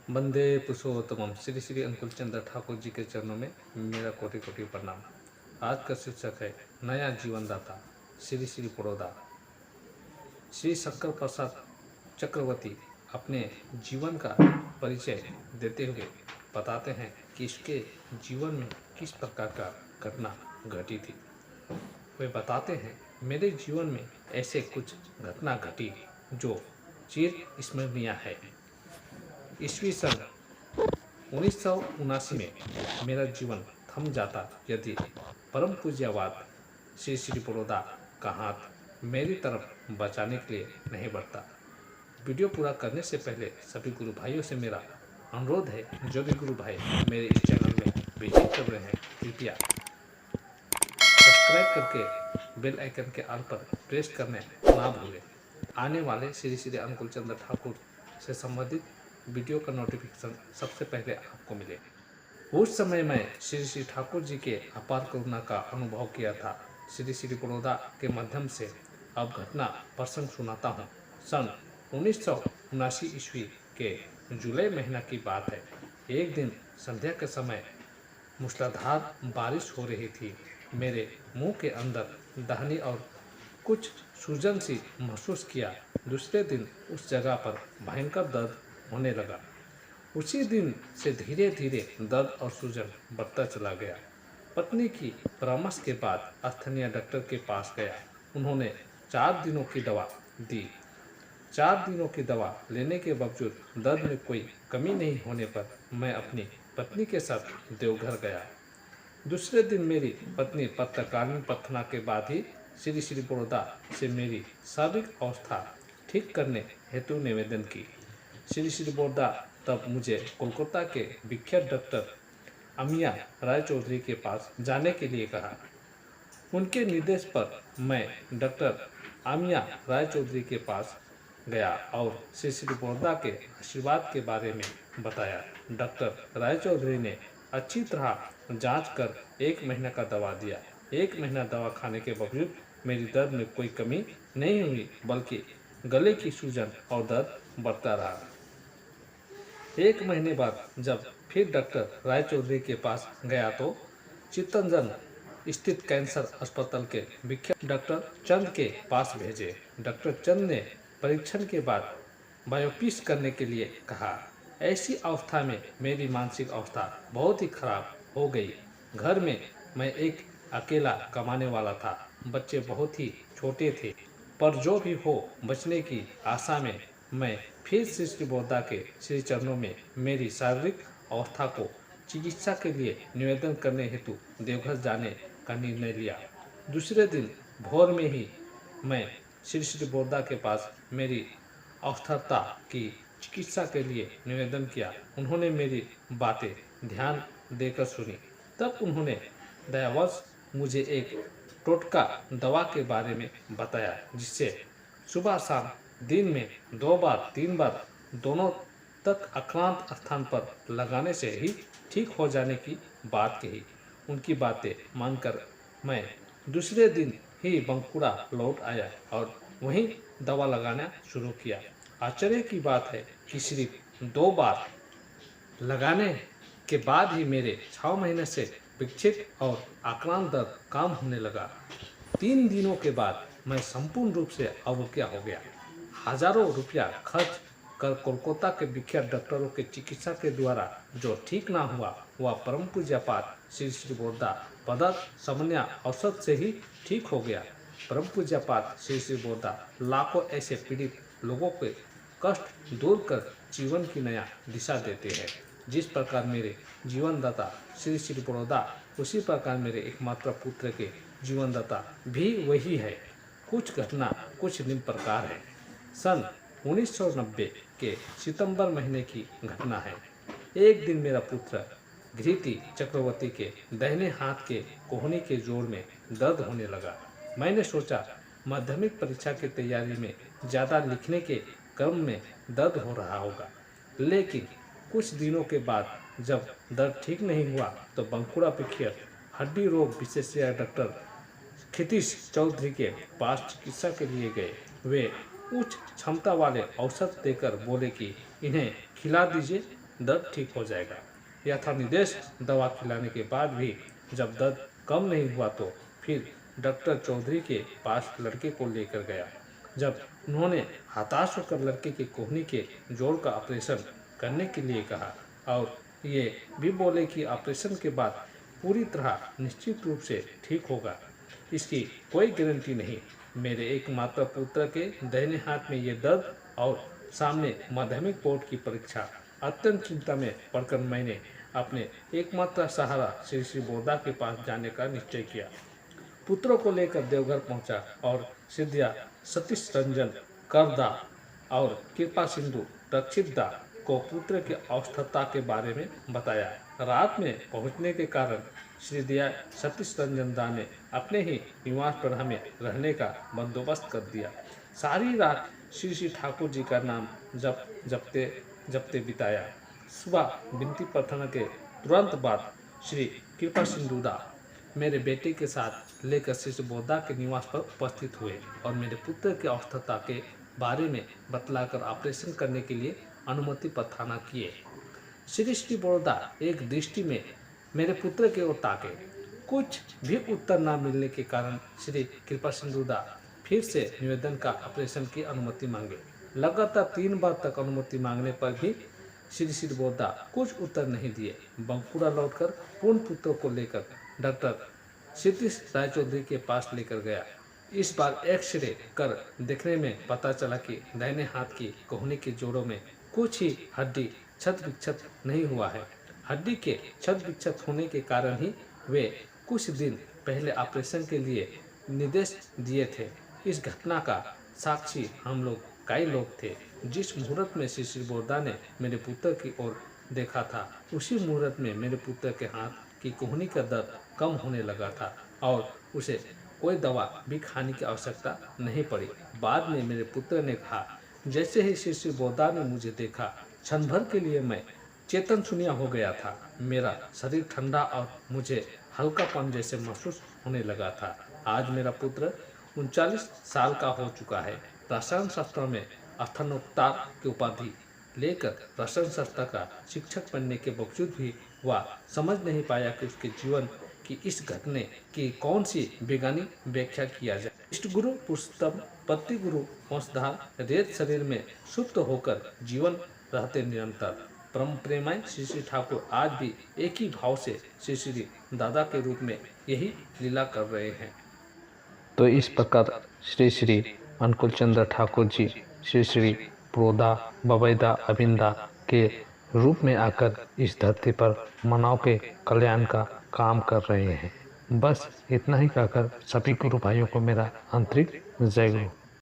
वंदे पुरुषोत्तमम श्री श्री अंकुल चंद्र ठाकुर जी के चरणों में मेरा कोटि कोटि प्रणाम। आज का शीर्षक है नया जीवनदाता श्री श्री बड़ौदा। श्री शंकर प्रसाद चक्रवर्ती अपने जीवन का परिचय देते हुए बताते हैं कि इसके जीवन में किस प्रकार का घटना घटी थी। वे बताते हैं, मेरे जीवन में ऐसे कुछ घटना घटी जो चिर स्मरणीय है। ईस्वी सन 1979 में मेरा जीवन थम जाता यदि परम पूज्यवाद श्री श्री बड़ौदा का हाथ मेरी तरफ बचाने के लिए नहीं बढ़ता। वीडियो पूरा करने से पहले सभी गुरु भाइयों से मेरा अनुरोध है, जो भी गुरु भाई मेरे इस चैनल में विजिट कर रहे हैं, कृपया सब्सक्राइब करके बेल आइकन के ऑल पर प्रेस करने ना भूलें। आने वाले श्री श्री अंकुल चंद्र ठाकुर से संबंधित वीडियो का नोटिफिकेशन सबसे पहले आपको मिले। उस समय मैं श्री श्री ठाकुर जी के अपार करुणा का अनुभव किया था। श्री श्री बड़ौदा के माध्यम से अब घटना प्रसंग सुनाता हूँ। सन 1979 ईस्वी के जुलाई महीना की बात है। एक दिन संध्या के समय मूसलाधार बारिश हो रही थी। मेरे मुंह के अंदर दहनी और कुछ सूजन सी महसूस किया। दूसरे दिन उस जगह पर भयंकर दर्द होने लगा। उसी दिन से धीरे धीरे दर्द और सूजन बढ़ता चला गया। पत्नी की परामर्श के बाद स्थानीय डॉक्टर के पास गया। उन्होंने 4 दिनों की दवा दी। 4 दिनों की दवा लेने के बावजूद दर्द में कोई कमी नहीं होने पर मैं अपनी पत्नी के साथ देवघर गया। दूसरे दिन मेरी पत्नी प्रातःकालीन प्रार्थना के बाद ही श्री श्री बड़ौदा से मेरी शारीरिक अवस्था ठीक करने हेतु निवेदन की। श्री श्री बड़ौदा तब मुझे कोलकाता के विख्यात डॉक्टर अमिया रायचौधरी के पास जाने के लिए कहा। उनके निर्देश पर मैं डॉक्टर अमिया रायचौधरी के पास गया और श्री श्री बड़ौदा के आशीर्वाद के बारे में बताया। डॉक्टर रायचौधरी ने अच्छी तरह जांच कर 1 महीना का दवा दिया। 1 महीना दवा खाने के बावजूद मेरी दर्द में कोई कमी नहीं हुई, बल्कि गले की सूजन और दर्द बढ़ता रहा। 1 महीने बाद जब फिर डॉक्टर रायचौधरी के पास गया तो चित्तरंजन स्थित कैंसर अस्पताल के विख्यात डॉक्टर चंद के पास भेजे। डॉक्टर चंद ने परीक्षण के बाद बायोप्सी करने के लिए कहा। ऐसी अवस्था में मेरी मानसिक अवस्था बहुत ही खराब हो गई। घर में मैं एक अकेला कमाने वाला था। बच्चे बहुत ही छोटे थे, पर जो भी हो बचने की आशा में मैं फिर श्री श्री बड़ौदा के श्री चरणों में मेरी शारीरिक अवस्था को चिकित्सा के लिए निवेदन करने हेतु देवघर जाने का निर्णय लिया। दूसरे दिन भोर में ही मैं श्री श्री बड़ौदा के पास मेरी अस्वस्थता की चिकित्सा के लिए निवेदन किया। उन्होंने मेरी बातें ध्यान देकर सुनी। तब उन्होंने दयावश मुझे एक टोटका दवा के बारे में बताया, जिससे सुबह शाम दिन में 2 बार 3 बार दोनों तक आक्रांत स्थान पर लगाने से ही ठीक हो जाने की बात कही। उनकी बातें मानकर मैं दूसरे दिन ही बांकुड़ा लौट आया और वहीं दवा लगाना शुरू किया। आश्चर्य की बात है कि सिर्फ 2 बार लगाने के बाद ही मेरे 6 महीने से विक्षिप्त और आक्रांत दर्द काम होने लगा। 3 दिनों के बाद मैं संपूर्ण रूप से अवज्ञा हो गया। हजारों रुपया खर्च कर कोलकाता के विख्यात डॉक्टरों के चिकित्सा के द्वारा जो ठीक ना हुआ, वह परम पूज्यपाद श्री श्री बड़ौदा पदार्थ सामान्य औसत से ही ठीक हो गया। परम पूज्यपाद श्री श्री बड़ौदा लाखों ऐसे पीड़ित लोगों के कष्ट दूर कर जीवन की नया दिशा देते हैं। जिस प्रकार मेरे जीवनदाता श्री श्री बड़ौदा, उसी प्रकार मेरे एकमात्र पुत्र के जीवनदाता भी वही है। कुछ घटना कुछ निम्न प्रकार है। सन 1990 के सितंबर महीने की घटना है। एक दिन मेरा पुत्र घृति चक्रवर्ती के दाहिने हाथ के कोहनी के जोड़ में दर्द होने लगा। मैंने सोचा माध्यमिक परीक्षा की तैयारी में ज़्यादा लिखने के क्रम में दर्द हो रहा होगा, लेकिन कुछ दिनों के बाद जब दर्द ठीक नहीं हुआ तो बांकुड़ा विख्यात हड्डी रोग विशेषज्ञ डॉक्टर क्षितिज चौधरी के पास चिकित्सा के लिए गए। वे उच्च क्षमता वाले औषध देकर बोले कि इन्हें खिला दीजिए। दर्द ठीक हो जाएगा। यह था निर्देश। दवा खिलाने के बाद भी जब दर्द कम नहीं हुआ तो फिर डॉक्टर चौधरी के पास लड़के को लेकर गया। जब उन्होंने हताश होकर लड़के के कोहनी के जोड़ का ऑपरेशन करने के लिए कहा और ये भी बोले कि ऑपरेशन के बाद पूरी तरह निश्चित रूप से ठीक होगा, इसकी कोई गारंटी नहीं। मेरे एकमात्र पुत्र के दाहिने हाथ में ये दर्द और सामने माध्यमिक बोर्ड की परीक्षा, अत्यंत चिंता में पड़कर मैंने अपने एकमात्र सहारा श्री श्री बोरदा के पास जाने का निश्चय किया। पुत्रों को लेकर देवघर पहुंचा और सिद्धिया सतीश रंजन करदा और कृपा सिंधु रक्षित दा को पुत्र की अवस्था के बारे में बताया। रात में पहुंचने के कारण श्री दिया सतीश रंजन दा ने अपने ही निवास पर हमें रहने का बंदोबस्त कर दिया। सारी रात श्री श्री ठाकुर जी का नाम जपते जपते बिताया। सुबह विनती प्रार्थना के तुरंत बाद श्री कृपा सिंधु दा मेरे बेटे के साथ लेकर श्री श्री बोरदा के निवास पर उपस्थित हुए और मेरे पुत्र की अवस्था के बारे में बतलाकर ऑपरेशन करने के लिए अनुमति प्रार्थना किए। श्री श्री बोरदा एक दृष्टि में मेरे पुत्र के ओर ताके। कुछ भी उत्तर न मिलने के कारण श्री कृपा सिंधु दा फिर से निवेदन का ऑपरेशन की अनुमति मांगे। लगातार 3 बार तक अनुमति मांगने पर भी श्री श्री बोरदा कुछ उत्तर नहीं दिए। बंकुड़ा लौटकर पूर्ण पुत्र को लेकर डॉक्टर सतीश रायचौधरी के पास लेकर गया। इस बार एक्सरे कर देखने में पता चला कि दाहिने हाथ की कोहनी के जोड़ों में कुछ ही हड्डी क्षत विक्षत नहीं हुआ है। हड्डी के क्षत विक्षत होने के कारण ही वे कुछ दिन पहले ऑपरेशन के लिए निर्देश दिए थे। इस घटना का साक्षी हम लोग कई लोग थे। जिस मुहूर्त में श्री श्री बोरदा ने मेरे पुत्र की ओर देखा था, उसी मुहूर्त में मेरे पुत्र के हाथ की कोहनी का दर्द कम होने लगा था और उसे कोई दवा भी खाने की आवश्यकता नहीं पड़ी। बाद में मेरे पुत्र ने कहा, जैसे ही श्री श्री बोरदा ने मुझे देखा, क्षण भर के लिए मैं चेतन शून्य हो गया था। मेरा शरीर ठंडा और मुझे हल्कापन जैसे महसूस होने लगा था। आज मेरा पुत्र 39 साल का हो चुका है। रसायन शास्त्र में स्नातकोत्तर की उपाधि लेकर रसायन शास्त्र का शिक्षक बनने के बावजूद भी वह समझ नहीं पाया कि उसके जीवन की इस घटने की कौन सी वैज्ञानिक व्याख्या किया जाए। इष्ट गुरु पुरुषोत्तम पति गुरु वंशधार रेत शरीर में सुप्त होकर जीवन रहते निरंतर परम प्रेमय श्री श्री ठाकुर आज भी एक ही भाव से श्री श्री दादा के रूप में यही लीला कर रहे हैं। तो इस प्रकार श्री श्री अनुकूल चंद्र ठाकुर जी श्री श्री बोरदा बबैदा अबिंदा के रूप में आकर इस धरती पर मानव के कल्याण का काम कर रहे हैं। बस इतना ही कहकर सभी गुरु भाइयों को मेरा आंतरिक जय गुरु।